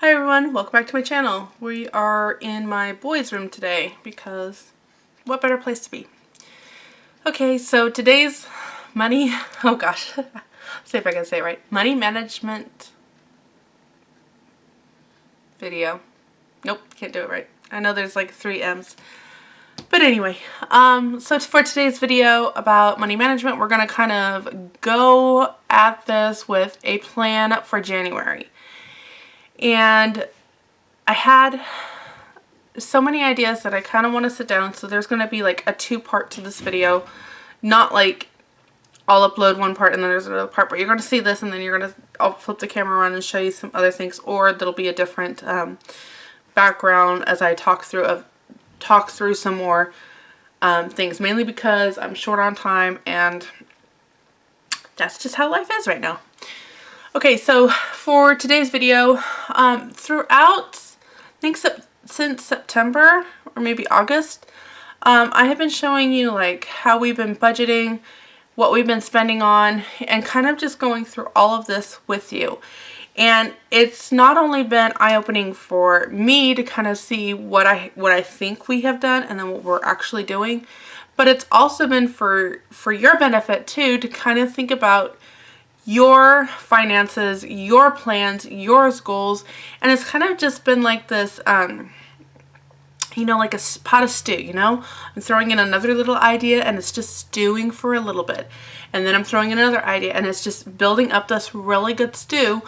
Hi everyone, welcome back to my channel. We are in my boys' room today because what better place to be? Okay, so today's money, oh gosh, see if I can say it right. Money management video. Nope, can't do it right. I know there's like 3 M's. But anyway, so for today's video about money management, we're going to kind of go at this with a plan for January. And I had so many ideas that I kind of want to sit down, so there's going to be like a 2-part to this video. Not like I'll upload one part and then there's another part, but you're going to see this and then I'll flip the camera around and show you some other things, or there'll be a different background as I talk through some more things, mainly because I'm short on time and that's just how life is right now. Okay, so for today's video, throughout, I think since September or maybe August, I have been showing you like how we've been budgeting, what we've been spending on, and kind of just going through all of this with you. And it's not only been eye-opening for me to kind of see what I think we have done and then what we're actually doing, but it's also been for your benefit too, to kind of think about your finances, your plans, your goals. And it's kind of just been like this, you know, like a pot of stew, you know? I'm throwing in another little idea and it's just stewing for a little bit. And then I'm throwing in another idea and it's just building up this really good stew,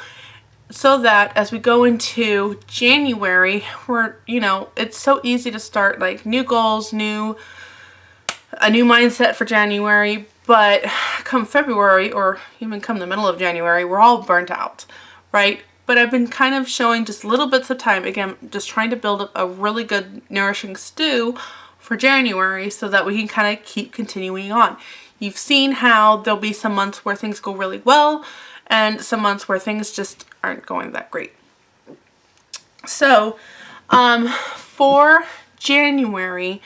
so that as we go into January, you know, it's so easy to start like new goals, a new mindset for January. But come February, or even come the middle of January, we're all burnt out, right? But I've been kind of showing just little bits of time, again, just trying to build up a really good, nourishing stew for January so that we can kind of keep continuing on. You've seen how there'll be some months where things go really well and some months where things just aren't going that great. So, for January,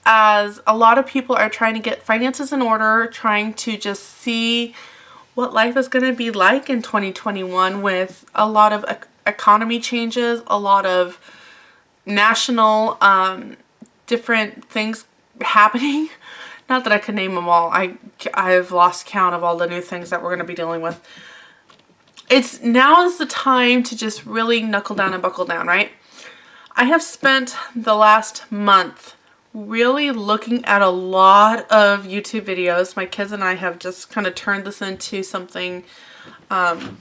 as a lot of people are trying to get finances in order, trying to just see what life is going to be like in 2021 with a lot of economy changes, a lot of national different things happening. Not that I could name them all. I've lost count of all the new things that we're going to be dealing with. Now is the time to just really knuckle down and buckle down, right? I have spent the last month really looking at a lot of YouTube videos. My kids and I have just kind of turned this into something to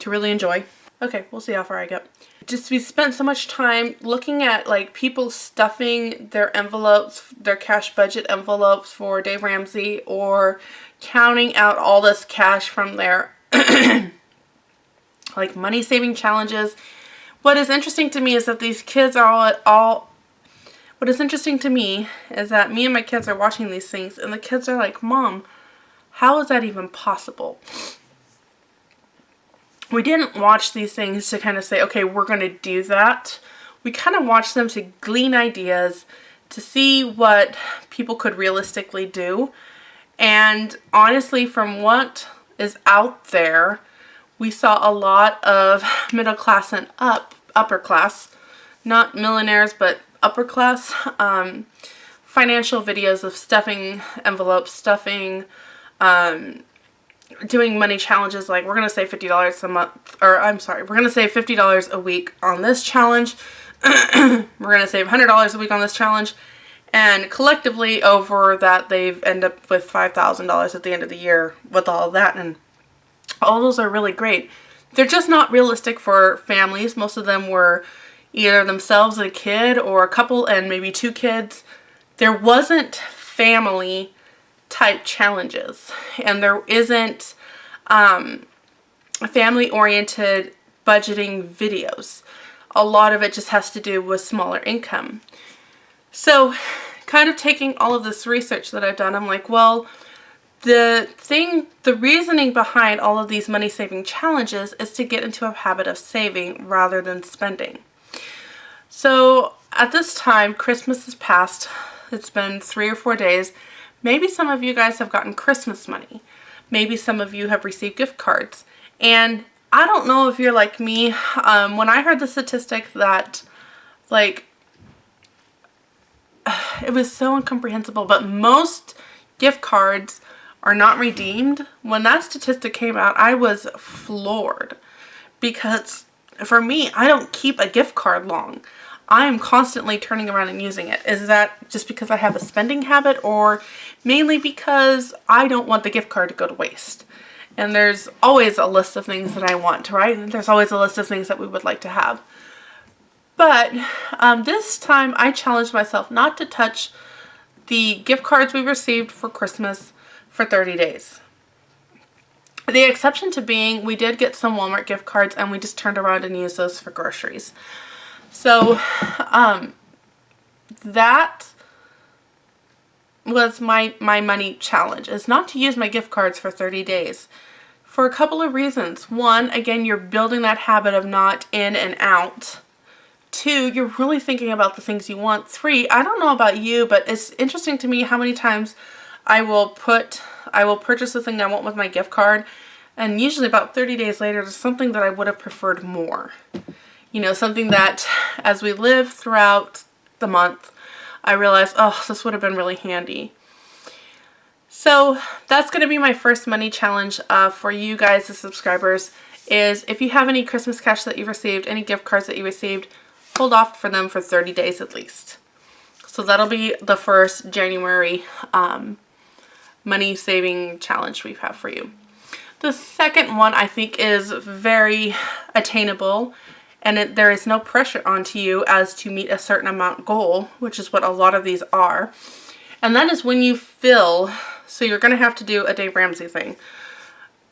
really enjoy. Okay, we'll see how far I get. We spent so much time looking at like people stuffing their envelopes, their cash budget envelopes for Dave Ramsey, or counting out all this cash from their like money saving challenges. What is interesting to me is that these kids are what is interesting to me is that me and my kids are watching these things and the kids are like, Mom, how is that even possible? We didn't watch these things to kind of say, okay, we're going to do that. We kind of watched them to glean ideas, to see what people could realistically do. And honestly, from what is out there, we saw a lot of middle class and upper class, not millionaires, but upper class, financial videos of stuffing envelopes, doing money challenges, like we're going to save $50 a month, or I'm sorry, we're going to save $50 a week on this challenge. We're going to save $100 a week on this challenge. And collectively over that, they've end up with $5,000 at the end of the year with all of that. And all those are really great. They're just not realistic for families. Most of them were either themselves and a kid, or a couple and maybe 2 kids. There wasn't family type challenges, and there isn't family oriented budgeting videos. A lot of it just has to do with smaller income. So kind of taking all of this research that I've done, I'm like, well, the reasoning behind all of these money saving challenges is to get into a habit of saving rather than spending. So at this time, Christmas has passed. It's been 3 or 4 days. Maybe some of you guys have gotten Christmas money. Maybe some of you have received gift cards. And I don't know if you're like me. When I heard the statistic that, like, it was so incomprehensible, but most gift cards are not redeemed. When that statistic came out, I was floored, because for me, I don't keep a gift card long. I am constantly turning around and using it. Is that just because I have a spending habit, or mainly because I don't want the gift card to go to waste? And there's always a list of things that I want, right? And there's always a list of things that we would like to have. But this time I challenged myself not to touch the gift cards we received for Christmas for 30 days. The exception to being, we did get some Walmart gift cards and we just turned around and used those for groceries. So that was my money challenge, is not to use my gift cards for 30 days. For a couple of reasons. One, again, you're building that habit of not in and out. Two, you're really thinking about the things you want. Three, I don't know about you, but it's interesting to me how many times I will purchase the thing I want with my gift card, and usually about 30 days later, there's something that I would have preferred more. You know, something that as we live throughout the month, I realized, oh, this would have been really handy. So that's going to be my first money challenge for you guys, the subscribers, is if you have any Christmas cash that you received, any gift cards that you received, hold off for them for 30 days at least. So that'll be the first January money saving challenge we have for you. The second one I think is very attainable, and there is no pressure onto you as to meet a certain amount goal, which is what a lot of these are. And that is when you fill, so you're going to have to do a Dave Ramsey thing.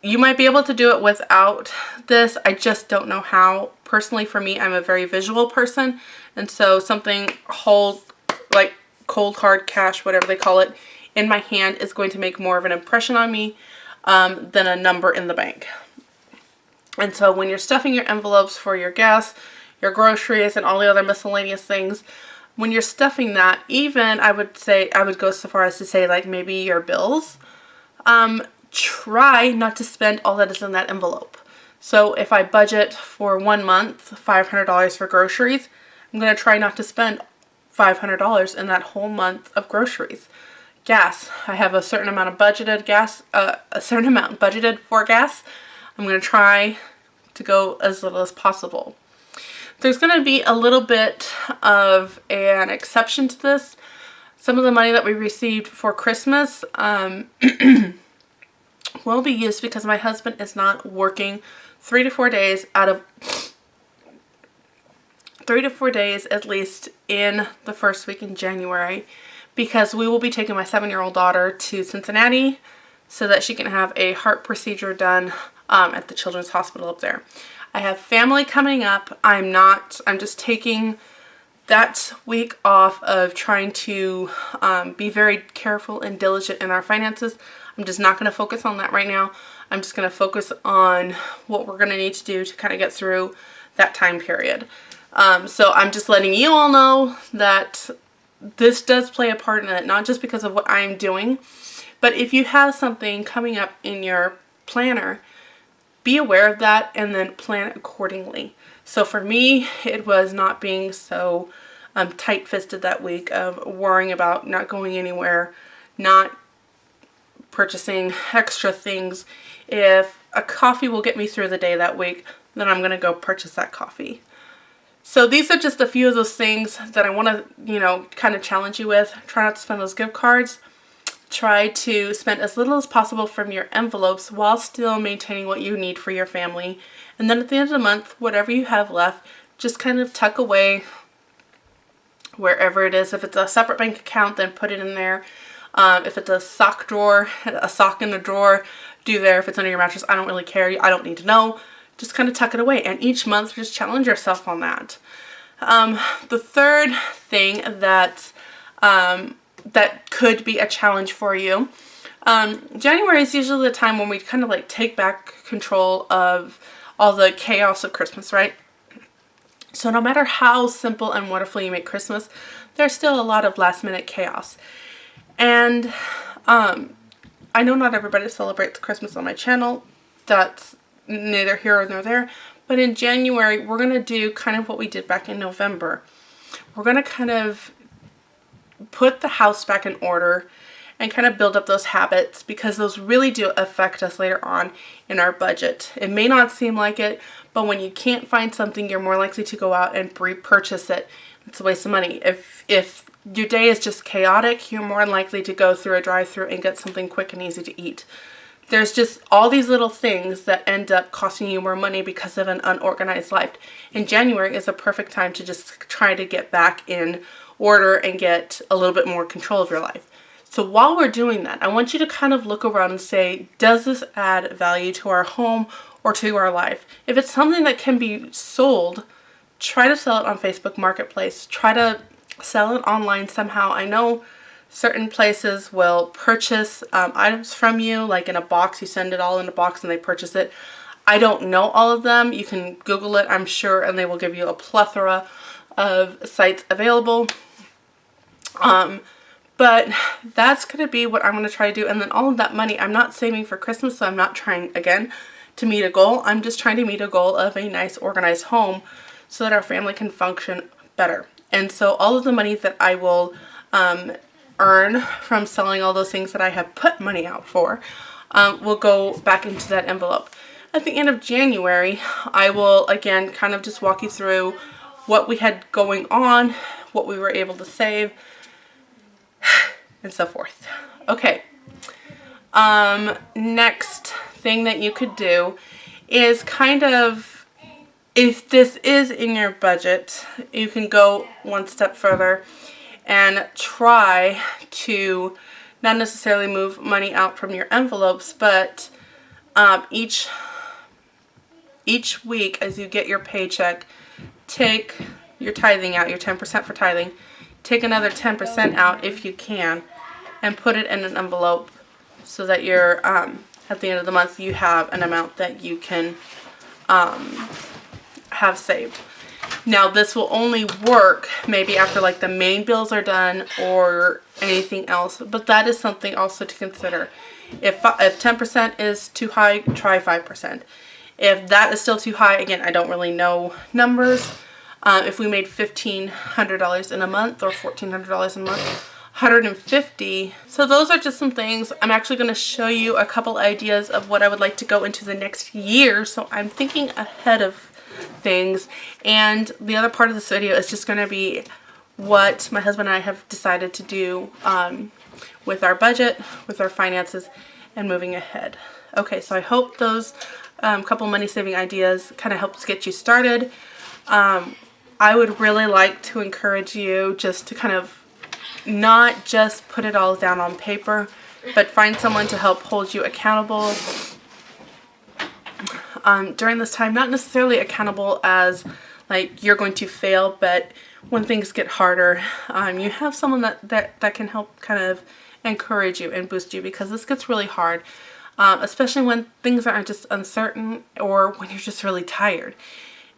You might be able to do it without this. I just don't know how. Personally, for me, I'm a very visual person, and so something like cold hard cash, whatever they call it, in my hand is going to make more of an impression on me than a number in the bank. And so when you're stuffing your envelopes for your gas, your groceries, and all the other miscellaneous things, when you're stuffing that, even I would go so far as to say, like, maybe your bills, try not to spend all that is in that envelope. So if I budget for 1 month, $500 for groceries, I'm going to try not to spend $500 in that whole month of groceries. Gas, I have a certain amount of budgeted gas, budgeted for gas. I'm going to try to go as little as possible. There's going to be a little bit of an exception to this. Some of the money that we received for Christmas will be used because my husband is not working 3 to 4 days out of 3 to 4 days at least in the first week in January, because we will be taking my 7-year-old daughter to Cincinnati so that she can have a heart procedure done at the Children's Hospital up there. I have family coming up. I'm just taking that week off of trying to be very careful and diligent in our finances. I'm just not going to focus on that right now. I'm just going to focus on what we're going to need to do to kind of get through that time period. So I'm just letting you all know that this does play a part in it, not just because of what I'm doing, but if you have something coming up in your planner, be aware of that and then plan accordingly. So for me, it was not being so tight-fisted that week of worrying about not going anywhere, not purchasing extra things. If a coffee will get me through the day that week, then I'm going to go purchase that coffee. So these are just a few of those things that I want to, kind of challenge you with. Try not to spend those gift cards. Try to spend as little as possible from your envelopes while still maintaining what you need for your family. And then at the end of the month, whatever you have left, just kind of tuck away wherever it is. If it's a separate bank account, then put it in there. If it's a sock drawer, a sock in the drawer, do there. If it's under your mattress, I don't really care. I don't need to know. Just kind of tuck it away. And each month, just challenge yourself on that. The third thing that could be a challenge for you. January is usually the time when we kind of like take back control of all the chaos of Christmas, right? So no matter how simple and wonderful you make Christmas, there's still a lot of last minute chaos. And I know not everybody celebrates Christmas on my channel. That's neither here nor there. But in January, we're going to do kind of what we did back in November. We're going to kind of put the house back in order and kind of build up those habits, because those really do affect us later on in our budget. It may not seem like it, but when you can't find something, you're more likely to go out and repurchase it. It's a waste of money. If your day is just chaotic, you're more likely to go through a drive-thru and get something quick and easy to eat. There's just all these little things that end up costing you more money because of an unorganized life. And January is a perfect time to just try to get back in order and get a little bit more control of your life. So while we're doing that, I want you to kind of look around and say, does this add value to our home or to our life? If it's something that can be sold, try to sell it on Facebook Marketplace. Try to sell it online somehow. I know certain places will purchase items from you, like in a box. You send it all in a box and they purchase it. I don't know all of them. You can Google it, I'm sure, and they will give you a plethora of sites available. But that's going to be what I'm going to try to do. And then all of that money, I'm not saving for Christmas, so I'm not trying, again, to meet a goal. I'm just trying to meet a goal of a nice, organized home so that our family can function better. And so all of the money that I will earn from selling all those things that I have put money out for will go back into that envelope. At the end of January, I will, again, kind of just walk you through what we had going on, what we were able to save, and so forth. Okay. Next thing that you could do is kind of, if this is in your budget, you can go one step further and try to not necessarily move money out from your envelopes, but each week as you get your paycheck, take your tithing out, your 10% for tithing, take another 10% out if you can, and put it in an envelope so that you're, at the end of the month, you have an amount that you can have saved. Now, this will only work maybe after like the main bills are done or anything else, but that is something also to consider. If 10% is too high, try 5%. If that is still too high, again, I don't really know numbers. If we made $1,500 in a month or $1,400 in a month, $150. So those are just some things. I'm actually going to show you a couple ideas of what I would like to go into the next year. So I'm thinking ahead of things. And the other part of this video is just going to be what my husband and I have decided to do with our budget, with our finances, and moving ahead. Okay, so I hope those couple money saving ideas kind of helps get you started. I would really like to encourage you just to kind of not just put it all down on paper, but find someone to help hold you accountable during this time. Not necessarily accountable as like you're going to fail, but when things get harder, you have someone that can help kind of encourage you and boost you, because this gets really hard, especially when things aren't just uncertain or when you're just really tired.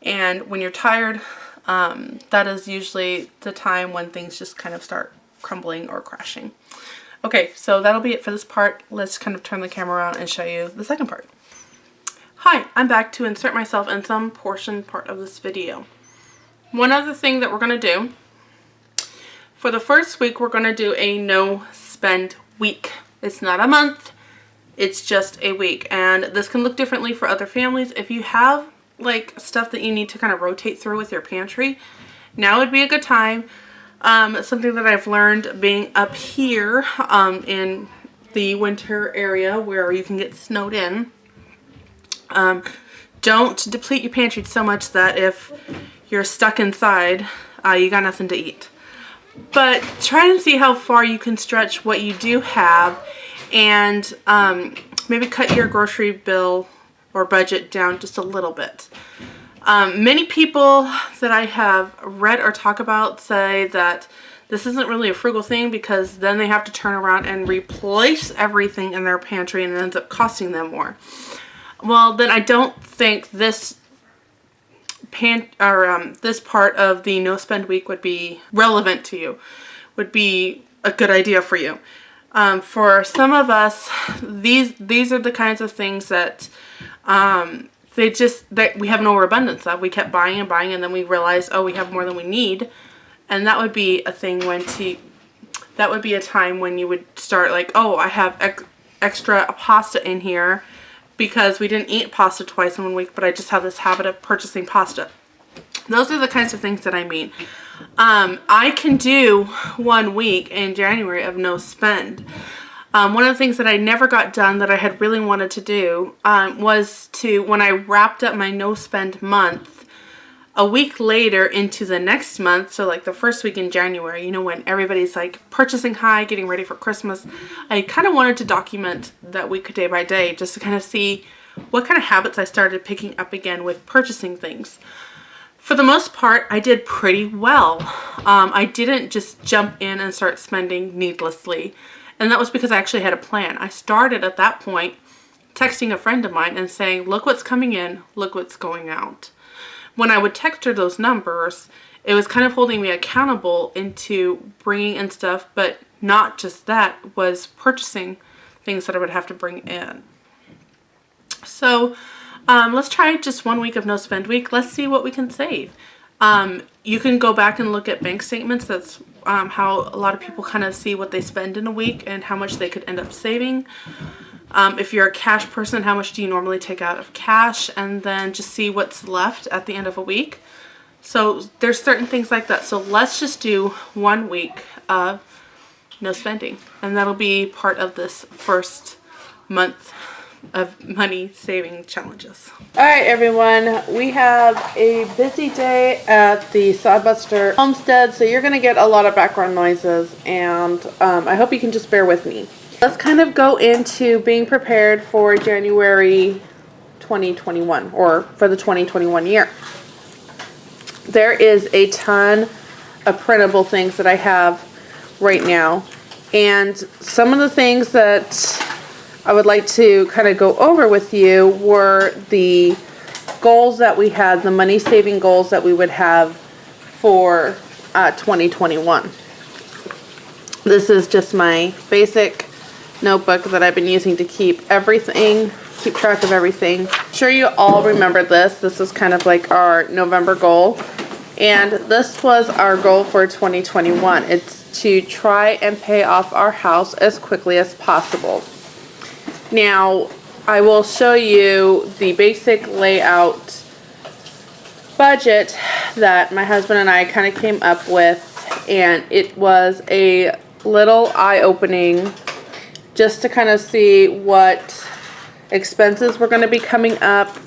And when you're tired, that is usually the time when things just kind of start crumbling or crashing. Okay, so that'll be it for this part. Let's kind of turn the camera around and show you the second part. Hi, I'm back to insert myself in some part of this video. One other thing that we're going to do, for the first week, we're going to do a no spend week. It's not a month, it's just a week. And this can look differently for other families. If you have like stuff that you need to kind of rotate through with your pantry, now would be a good time. Something that I've learned being up here in the winter area where you can get snowed in. Don't deplete your pantry so much that if you're stuck inside, you got nothing to eat. But try and see how far you can stretch what you do have, and maybe cut your grocery bill or budget down just a little bit. Many people that I have read or talk about say that this isn't really a frugal thing because then they have to turn around and replace everything in their pantry and it ends up costing them more. Well, then I don't think this this part of the no spend week would be relevant to you, would be a good idea for you. For some of us, these are the kinds of things that we have no abundance of. We kept buying and buying, and then we realized, oh, we have more than we need. And that would be a thing that would be a time when you would start like, oh, I have extra pasta in here because we didn't eat pasta twice in 1 week, but I just have this habit of purchasing pasta. Those are the kinds of things that I mean. I can do 1 week in January of no spend. One of the things that I never got done that I had really wanted to do was when I wrapped up my no spend month, a week later into the next month, so like the first week in January, you know, when everybody's like purchasing high, getting ready for Christmas, I kind of wanted to document that week day by day just to kind of see what kind of habits I started picking up again with purchasing things. For the most part, I did pretty well. I didn't just jump in and start spending needlessly. And that was because I actually had a plan. I started at that point texting a friend of mine and saying, look what's coming in, look what's going out. When I would text her those numbers, it was kind of holding me accountable into bringing in stuff, but not just that, was purchasing things that I would have to bring in. So let's try just 1 week of no spend week. Let's see what we can save. You can go back and look at bank statements. That's how a lot of people kind of see what they spend in a week and how much they could end up saving. If you're a cash person, how much do you normally take out of cash, and then just see what's left at the end of a week. So there's certain things like that. So let's just do 1 week of no spending, and that'll be part of this first month of money saving challenges. All right, everyone, we have a busy day at the Sodbuster homestead, so you're gonna get a lot of background noises, and I hope you can just bear with me. Let's kind of go into being prepared for January 2021, or for the 2021 year. There is a ton of printable things that I have right now, and some of the things that I would like to kind of go over with you were the goals that we had, the money saving goals that we would have for 2021. This is just my basic notebook that I've been using to keep track of everything. I'm sure you all remember this. This is kind of like our November goal. And this was our goal for 2021. It's to try and pay off our house as quickly as possible. Now, I will show you the basic layout budget that my husband and I kind of came up with, and it was a little eye-opening just to kind of see what expenses were going to be coming up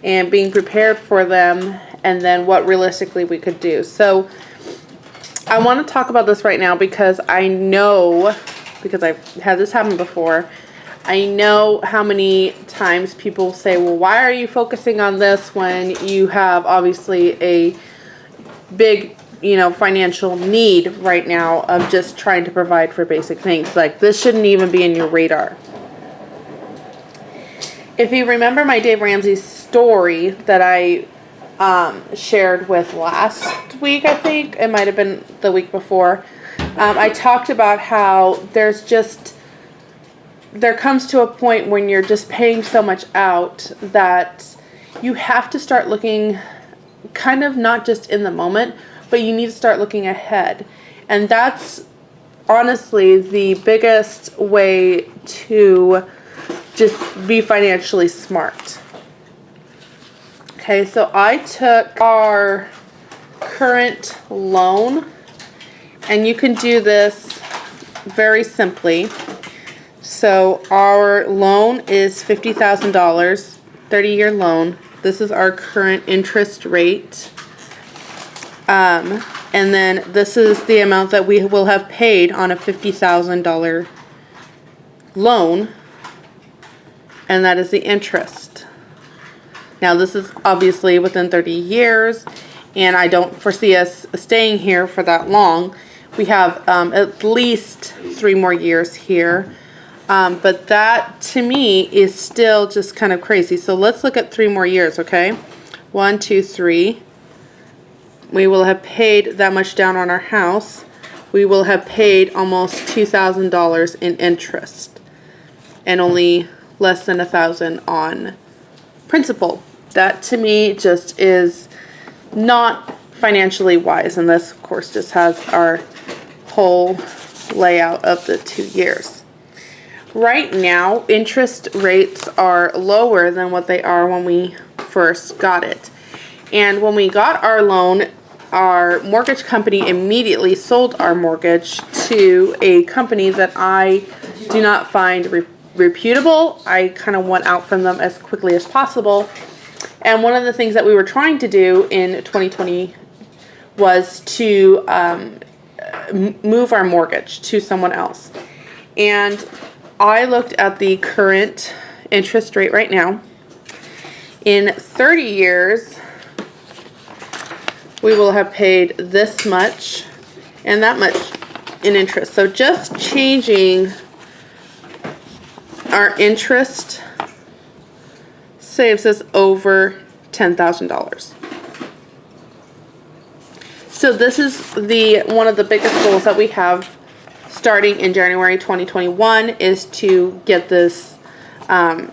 and being prepared for them, and then what realistically we could do. So I want to talk about this right now because I know, because I've had this happen before, I know how many times people say, well, why are you focusing on this when you have obviously a big, financial need right now of just trying to provide for basic things. Like, this shouldn't even be in your radar. If you remember my Dave Ramsey story that I shared with last week, I think, it might have been the week before, I talked about how there comes to a point when you're just paying so much out that you have to start looking kind of not just in the moment, but you need to start looking ahead. And that's honestly the biggest way to just be financially smart. Okay, so I took our current loan, and you can do this very simply. So our loan is $50,000, 30-year loan. This is our current interest rate. And then this is the amount that we will have paid on a $50,000 loan, and that is the interest. Now, this is obviously within 30 years, and I don't foresee us staying here for that long. We have at least 3 more years here. But that, to me, is still just kind of crazy. So let's look at 3 more years, okay? 1, 2, 3. We will have paid that much down on our house. We will have paid almost $2,000 in interest, and only less than $1,000 on principal. That to me just is not financially wise. And this, of course, just has our whole layout of the 2 years. Right now, interest rates are lower than what they are when we first got it. And when we got our loan, our mortgage company immediately sold our mortgage to a company that I do not find reputable. I kind of want out from them as quickly as possible. And one of the things that we were trying to do in 2020 was to move our mortgage to someone else. And I looked at the current interest rate right now. In 30 years, we will have paid this much and that much in interest. So just changing our interest saves us over $10,000. So this is one of the biggest goals that we have starting in January 2021 is to get this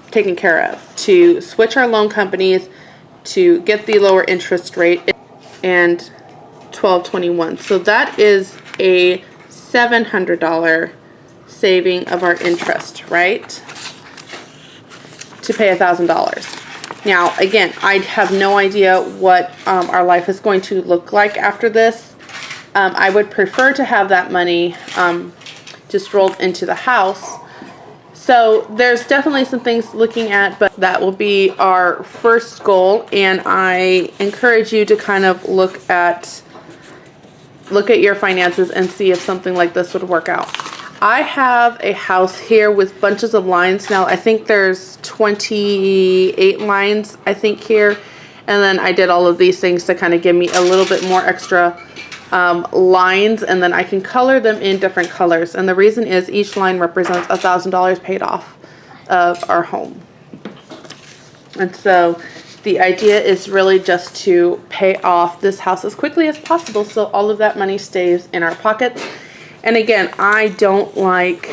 taken care of, to switch our loan companies, to get the lower interest rate, and 1221. So that is a $700 saving of our interest, right? To pay $1,000. Now, again, I have no idea what our life is going to look like after this. I would prefer to have that money just rolled into the house. So there's definitely some things looking at, but that will be our first goal. And I encourage you to kind of look at your finances and see if something like this would work out. I have a house here with bunches of lines. Now, I think there's 28 lines, I think, here. And then I did all of these things to kind of give me a little bit more extra lines. And then I can color them in different colors. And the reason is each line represents $1,000 paid off of our home. And so the idea is really just to pay off this house as quickly as possible so all of that money stays in our pockets. And again, I don't like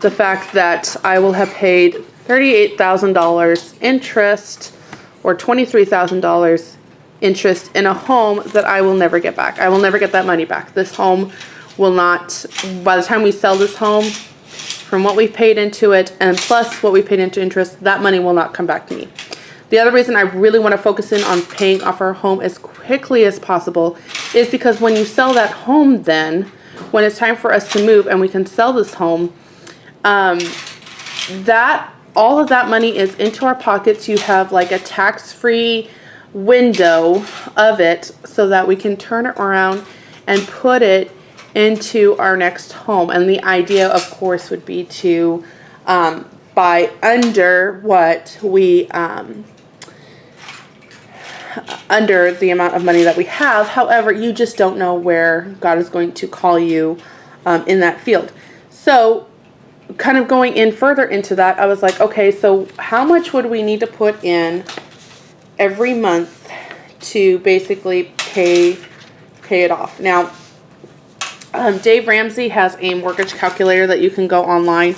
the fact that I will have paid $38,000 interest or $23,000 interest in a home that I will never get back. I will never get that money back. This home will not, by the time we sell this home, from what we paid into it and plus what we paid into interest, that money will not come back to me. The other reason I really want to focus in on paying off our home as quickly as possible is because when you sell that home then, when it's time for us to move and we can sell this home, all of that money is into our pockets. You have like a tax-free window of it so that we can turn it around and put it into our next home. And the idea, of course, would be to buy under what we under the amount of money that we have. However, you just don't know where God is going to call you in that field. So kind of going in further into that, I was like, okay, so how much would we need to put in every month to basically pay it off? Now, Dave Ramsey has a mortgage calculator that you can go online.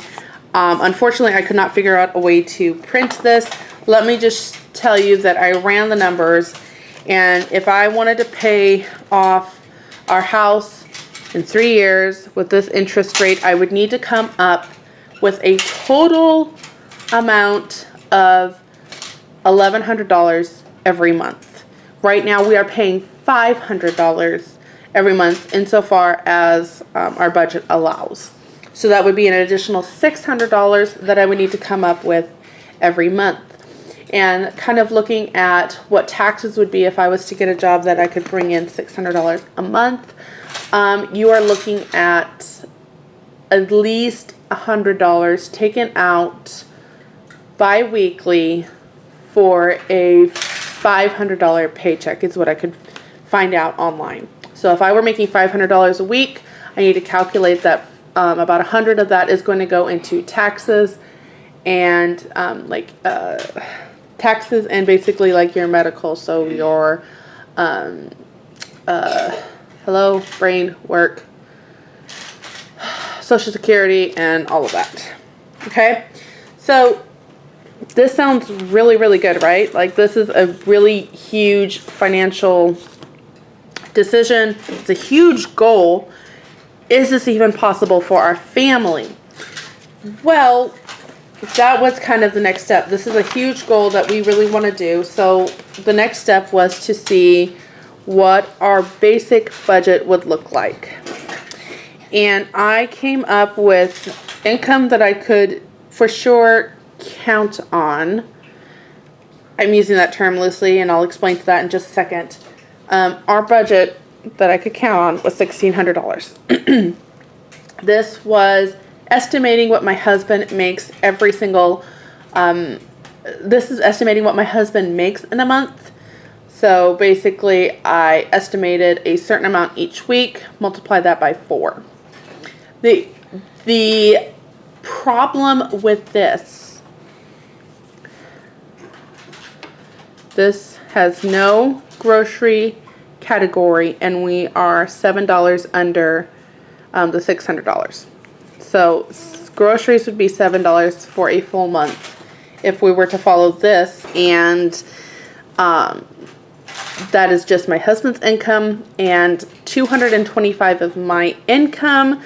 Unfortunately, I could not figure out a way to print this. Let me just tell you that I ran the numbers, and if I wanted to pay off our house in 3 years with this interest rate, I would need to come up with a total amount of $1,100 every month. Right now we are paying $500 every month insofar as our budget allows. So that would be an additional $600 that I would need to come up with every month. And kind of looking at what taxes would be if I was to get a job that I could bring in $600 a month, you are looking at least $100 taken out bi-weekly for a $500 paycheck is what I could find out online. So if I were making $500 a week, I need to calculate that about 100 of that is going to go into taxes and taxes and basically like your medical, so your hello, brain, work, Social Security, and all of that. Okay, so This sounds really, really good, right? Like, this is a really huge financial decision. It's a huge goal. Is this even possible for our family? Well, that was kind of the next step. This is a huge goal that we really want to do. So the next step was to see what our basic budget would look like. And I came up with income that I could for sure count on. I'm using that term loosely, and I'll explain to that in just a second. Our budget that I could count on was $1,600. This was estimating what my husband makes every single, this is estimating what my husband makes in a month. So basically, I estimated a certain amount each week, multiply that by 4. The problem with this has no grocery category, and we are $7 under the $600. So groceries would be $7 for a full month if we were to follow this, and that is just my husband's income and $225 of my income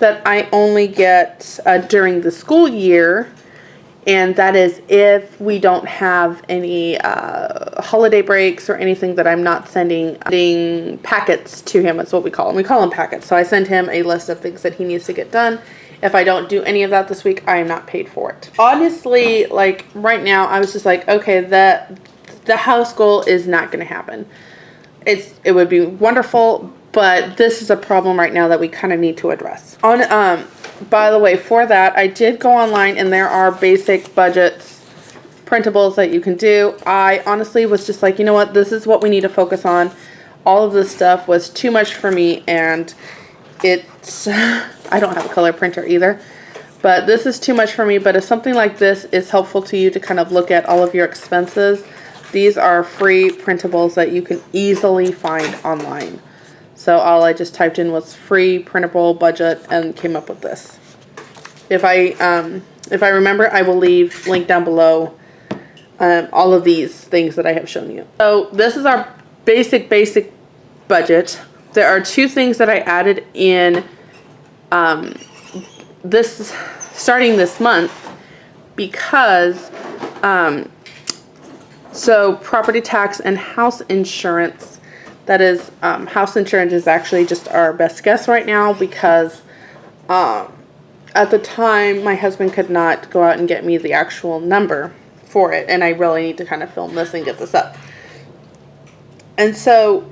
that I only get during the school year. And that is if we don't have any holiday breaks or anything that I'm not sending packets to him. That's what we call them. We call them packets. So I send him a list of things that he needs to get done. If I don't do any of that this week, I am not paid for it. Honestly, like right now, I was just like, okay, the house goal is not going to happen. It would be wonderful, but this is a problem right now that we kind of need to address. By the way, for that, I did go online, and there are basic budgets, printables that you can do. I honestly was just like, you know what, this is what we need to focus on. All of this stuff was too much for me, and I don't have a color printer either, but this is too much for me. But if something like this is helpful to you to kind of look at all of your expenses, these are free printables that you can easily find online. So all I just typed in was free printable budget and came up with this. If I remember, I will leave link down below all of these things that I have shown you. So this is our basic budget. There are 2 things that I added in starting this month because so property tax and house insurance. That is, house insurance is actually just our best guess right now because at the time my husband could not go out and get me the actual number for it, and I really need to kind of film this and get this up. And so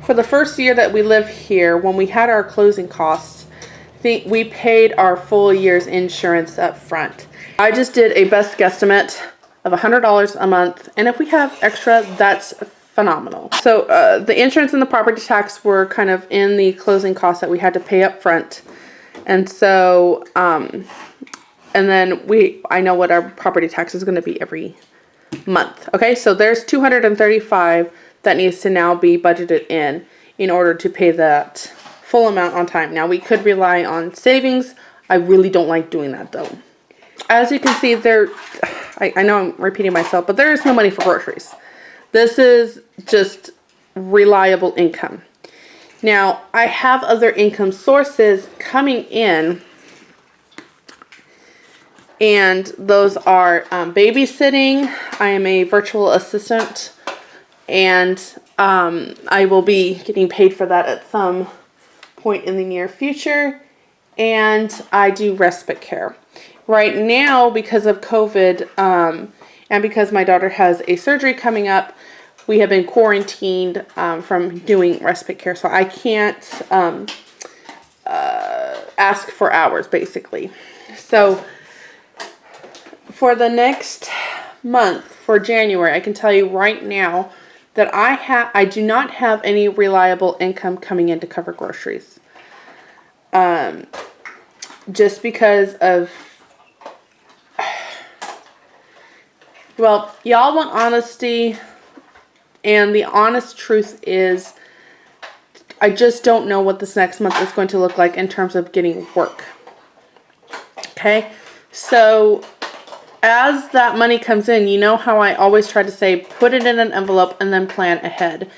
for the first year that we live here, when we had our closing costs, we paid our full year's insurance up front. I just did a best guesstimate of $100 a month, and if we have extra, that's phenomenal. So the insurance and the property tax were kind of in the closing costs that we had to pay up front. And so, and then I know what our property tax is going to be every month. Okay, so there's $235 that needs to now be budgeted in order to pay that full amount on time. Now we could rely on savings. I really don't like doing that though. As you can see there, I know I'm repeating myself, but there is no money for groceries. This is just reliable income. Now, I have other income sources coming in, and those are babysitting. I am a virtual assistant, and I will be getting paid for that at some point in the near future, and I do respite care. Right now, because of COVID, and because my daughter has a surgery coming up, we have been quarantined from doing respite care. So I can't ask for hours, basically. So for the next month, for January, I can tell you right now that I do not have any reliable income coming in to cover groceries. Just because of, well, y'all want honesty, and the honest truth is I just don't know what this next month is going to look like in terms of getting work. Okay, so as that money comes in, you know how I always try to say, put it in an envelope and then plan ahead.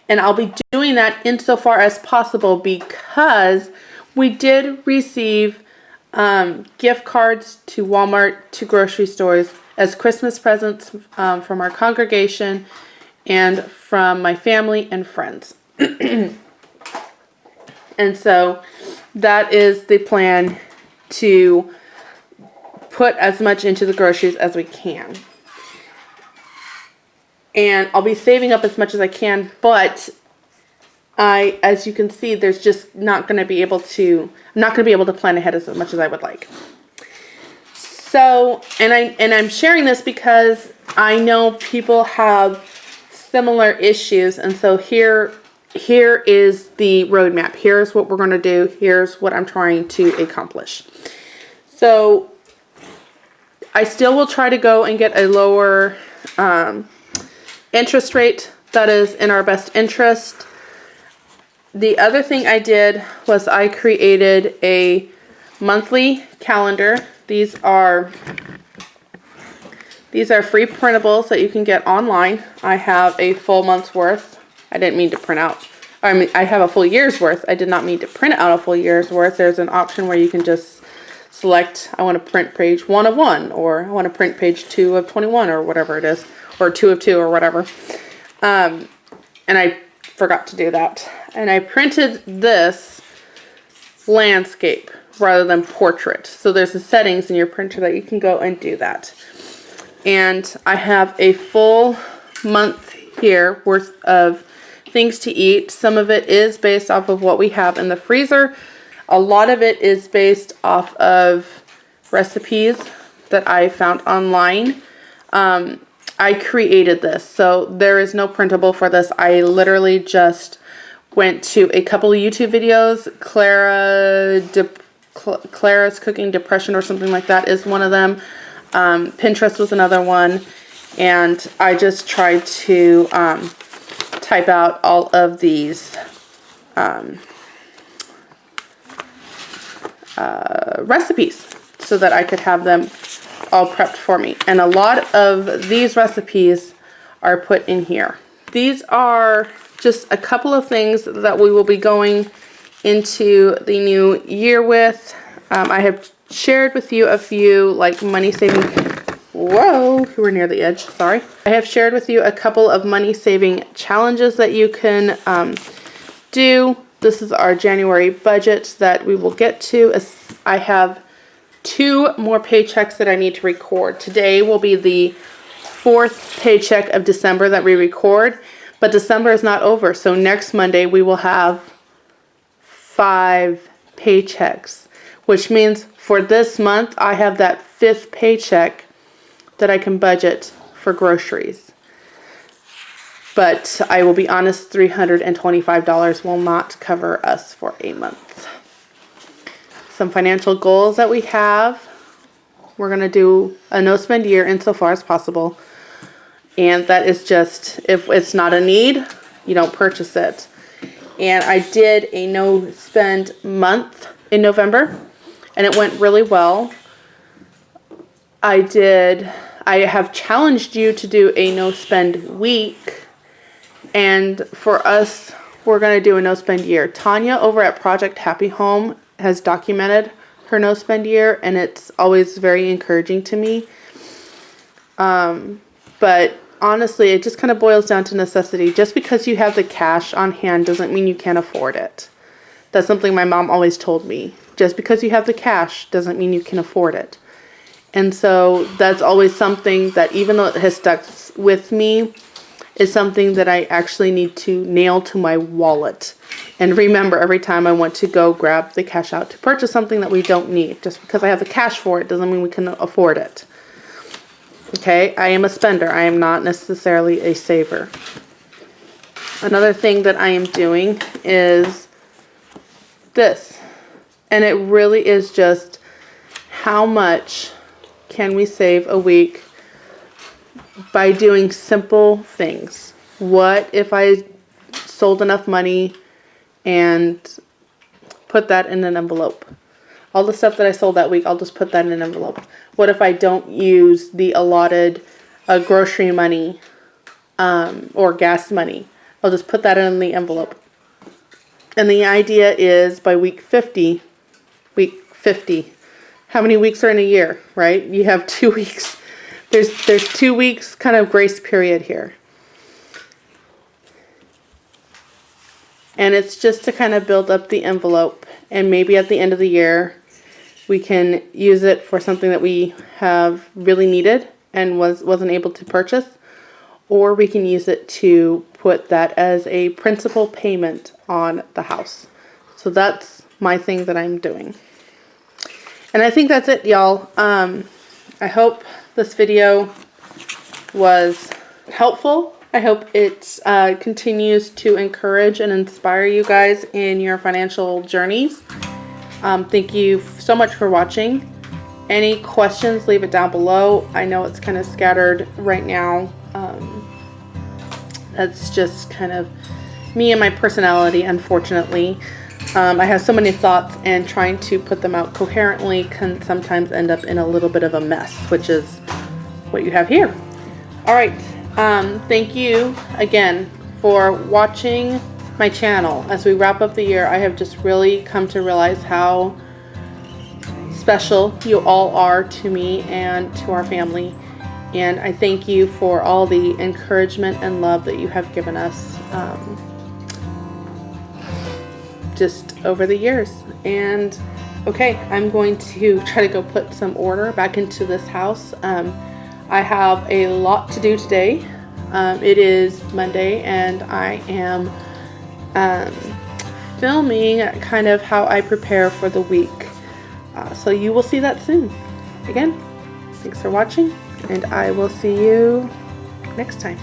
And I'll be doing that insofar as possible because we did receive gift cards to Walmart, to grocery stores as Christmas presents from our congregation and from my family and friends. And so that is the plan, to put as much into the groceries as we can. And I'll be saving up as much as I can, but as you can see, there's just not going to be able to, I'm not going to be able to plan ahead as much as I would like. So, and I'm sharing this because I know people have similar issues, and so here is the roadmap. Here's what we're going to do. Here's what I'm trying to accomplish. So I still will try to go and get a lower interest rate that is in our best interest. The other thing I did was I created a monthly calendar. These are free printables that you can get online. I have a full month's worth. I didn't mean to print out. I mean, I have a full year's worth. I did not mean to print out a full year's worth. There's an option where you can just select, I want to print page 1 of 1, or I want to print page 2 of 21, or whatever it is, or 2 of 2, or whatever. And I forgot to do that. And I printed this landscape rather than portrait. So there's the settings in your printer that you can go and do that. And I have a full month here worth of things to eat. Some of it is based off of what we have in the freezer. A lot of it is based off of recipes that I found online. I created this, so there is no printable for this. I literally just went to a couple of YouTube videos. Clara's Cooking Depression or something like that is one of them. Pinterest was another one. And I just tried to type out all of these recipes so that I could have them all prepped for me. And a lot of these recipes are put in here. These are just a couple of things that we will be going into the new year with. I have shared with you a few like money saving. Whoa, you were near the edge, sorry. I have shared with you a couple of money saving challenges that you can do. This is our January budget that we will get to. I have 2 more paychecks that I need to record. Today will be the 4th paycheck of December that we record, but December is not over. So next Monday we will have 5 paychecks, which means for this month I have that 5th paycheck that I can budget for groceries. But I will be honest, $325 will not cover us for a month. Some financial goals that we have. We're going to do a no-spend year insofar as possible. And that is just, if it's not a need, you don't purchase it. And I did a no-spend month in November, and it went really well. I have challenged you to do a no-spend week, and for us, we're going to do a no-spend year. Tanya over at Project Happy Home has documented her no-spend year, and it's always very encouraging to me. But honestly, it just kind of boils down to necessity. Just because you have the cash on hand doesn't mean you can't afford it. That's something my mom always told me. Just because you have the cash doesn't mean you can afford it. And so that's always something that, even though it has stuck with me, is something that I actually need to nail to my wallet. And remember every time I want to go grab the cash out to purchase something that we don't need. Just because I have the cash for it doesn't mean we can afford it. Okay, I am a spender. I am not necessarily a saver. Another thing that I am doing is this. And it really is just how much can we save a week by doing simple things. What if I sold enough money and put that in an envelope? All the stuff that I sold that week, I'll just put that in an envelope. What if I don't use the allotted grocery money or gas money? I'll just put that in the envelope. And the idea is by week 50, how many weeks are in a year, right? You have 2 weeks. There's 2 weeks kind of grace period here. And it's just to kind of build up the envelope, and maybe at the end of the year we can use it for something that we have really needed and wasn't able to purchase, or we can use it to put that as a principal payment on the house. So that's my thing that I'm doing. And I think that's it, y'all. I hope this video was helpful. I hope it continues to encourage and inspire you guys in your financial journeys. Thank you so much for watching. Any questions, leave it down below. I know it's kind of scattered right now. That's just kind of me and my personality, unfortunately. I have so many thoughts, and trying to put them out coherently can sometimes end up in a little bit of a mess, which is what you have here. All right. Thank you again for watching my channel. As we wrap up the year, I have just really come to realize how special you all are to me and to our family. And I thank you for all the encouragement and love that you have given us just over the years. And okay, I'm going to try to go put some order back into this house. I have a lot to do today. It is Monday, and I am filming kind of how I prepare for the week. So you will see that soon. Again, thanks for watching, and I will see you next time.